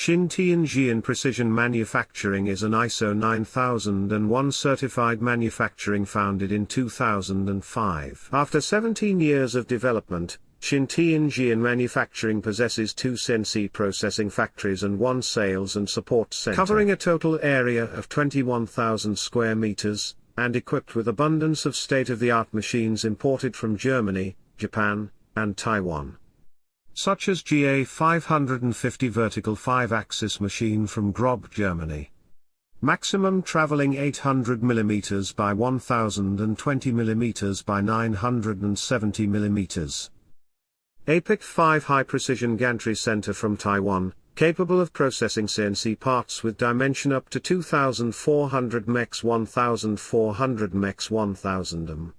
Xin TIan Jian Precision Manufacturing is an ISO 9001 certified manufacturing founded in 2005. After 17 years of development, Xin TIan Jian Manufacturing possesses 2 CNC processing factories and 1 sales and support center, covering a total area of 21,000 square meters, and equipped with abundance of state-of-the-art machines imported from Germany, Japan, and Taiwan. Such as GA 550 vertical 5-axis machine from Grob, Germany. Maximum traveling 800 mm by 1020 mm by 970 mm. APIC 5 high precision gantry center from Taiwan, capable of processing CNC parts with dimension up to 2400 mex 1400 mex 1000 m.